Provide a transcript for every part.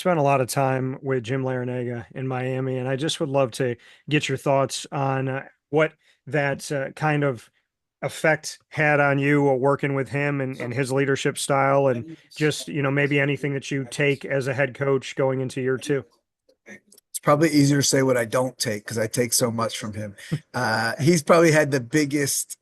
spent a lot of time with Jim Larinaga in Miami, and I just would love to get your thoughts on what that kind of effect had on you working with him and his leadership style, and just, maybe anything that you take as a head coach going into year two. It's probably easier to say what I don't take because I take so much from him. He's probably had the biggest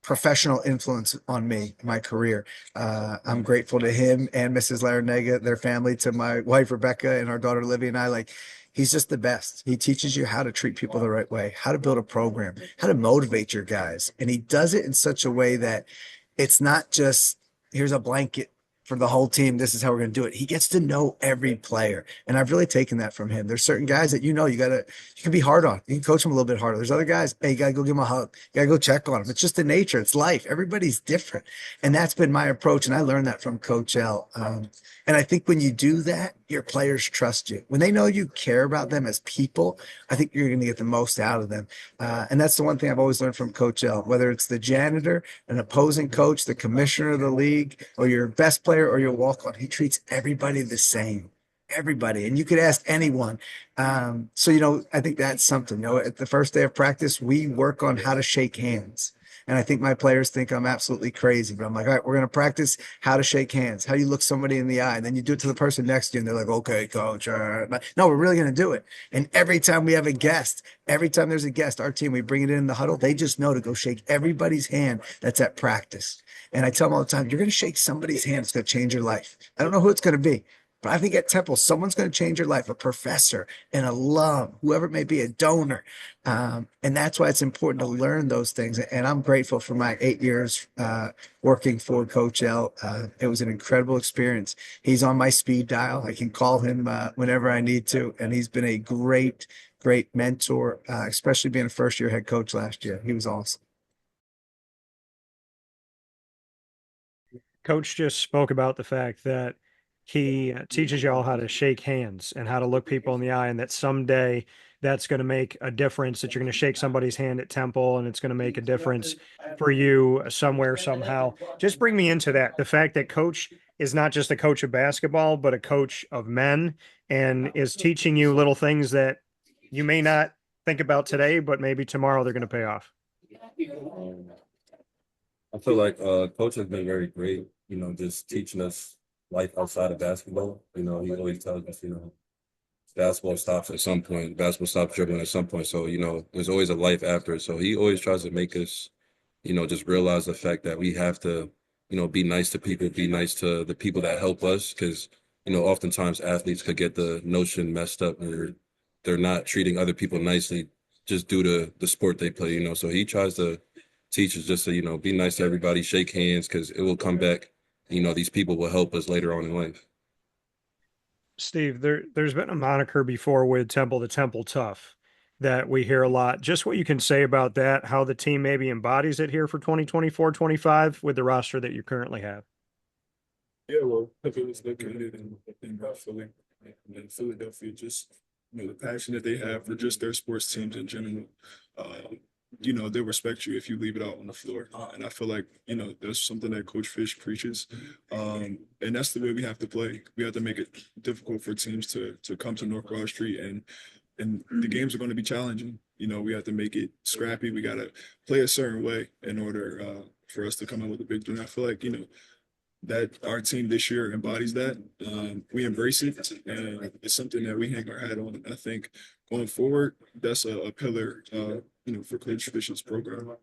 professional influence on me, my career. I'm grateful to him and Mrs. Larinaga, their family, to my wife Rebecca and our daughter Livy and I. He's just the best. He teaches you how to treat people the right way, how to build a program, how to motivate your guys, and he does it in such a way that it's not just here's a blanket for the whole team. This is how we're going to do it. He gets to know every player. And I've really taken that from him. There's certain guys that you can be hard on. You can coach them a little bit harder. There's other guys, hey, you got to go give them a hug. You got to go check on them. It's just the nature. It's life. Everybody's different. And that's been my approach. And I learned that from Coach L. And I think when you do that, your players trust you. When they know you care about them as people, I think you're going to get the most out of them. And that's the one thing I've always learned from Coach L, whether it's the janitor, an opposing coach, the commissioner of the league, or your best player or your walk-on. He treats everybody the same. Everybody. And you could ask anyone. I think that's something. At the first day of practice, we work on how to shake hands. And I think my players think I'm absolutely crazy, but I'm like, all right, we're going to practice how to shake hands, how you look somebody in the eye. And then you do it to the person next to you, and they're like, okay, coach. No, we're really going to do it. And every time we have a guest, every time there's a guest, our team, we bring it in the huddle. They just know to go shake everybody's hand that's at practice. And I tell them all the time, you're going to shake somebody's hand. It's going to change your life. I don't know who it's going to be. But I think at Temple, someone's going to change your life, a professor, an alum, whoever it may be, a donor. And that's why it's important to learn those things. And I'm grateful for my 8 years working for Coach L. It was an incredible experience. He's on my speed dial. I can call him whenever I need to. And he's been a great, great mentor, especially being a first-year head coach last year. He was awesome. Coach just spoke about the fact that he teaches y'all how to shake hands and how to look people in the eye, and that someday that's going to make a difference, that you're going to shake somebody's hand at Temple and it's going to make a difference for you somewhere, somehow. Just bring me into that. The fact that Coach is not just a coach of basketball, but a coach of men, and is teaching you little things that you may not think about today, but maybe tomorrow they're going to pay off. I feel like coach has been very great, just teaching us life outside of basketball. He always tells us, basketball stops at some point, basketball stops dribbling at some point. So, there's always a life after it. So he always tries to make us, just realize the fact that we have to, be nice to people, be nice to the people that help us. Because, oftentimes athletes could get the notion messed up where they're not treating other people nicely just due to the sport they play, So he tries to teach us just to, be nice to everybody, shake hands, because it will come back. These people will help us later on in life. Steve, there's been a moniker before with Temple, the Temple Tough, that we hear a lot. Just what you can say about that, how the team maybe embodies it here for 2024-25 with the roster that you currently have. Yeah, well, if it was located in Philly and in Philadelphia, just the passion that they have for just their sports teams in general. They'll respect you if you leave it out on the floor. And I feel like, there's something that Coach Fish preaches. And that's the way we have to play. We have to make it difficult for teams to come to North Broad Street, and the games are going to be challenging. We have to make it scrappy. We got to play a certain way in order for us to come out with a victory. And I feel like, that our team this year embodies that. We embrace it, and it's something that we hang our hat on. And I think going forward, that's a pillar, for Coach Fish's program.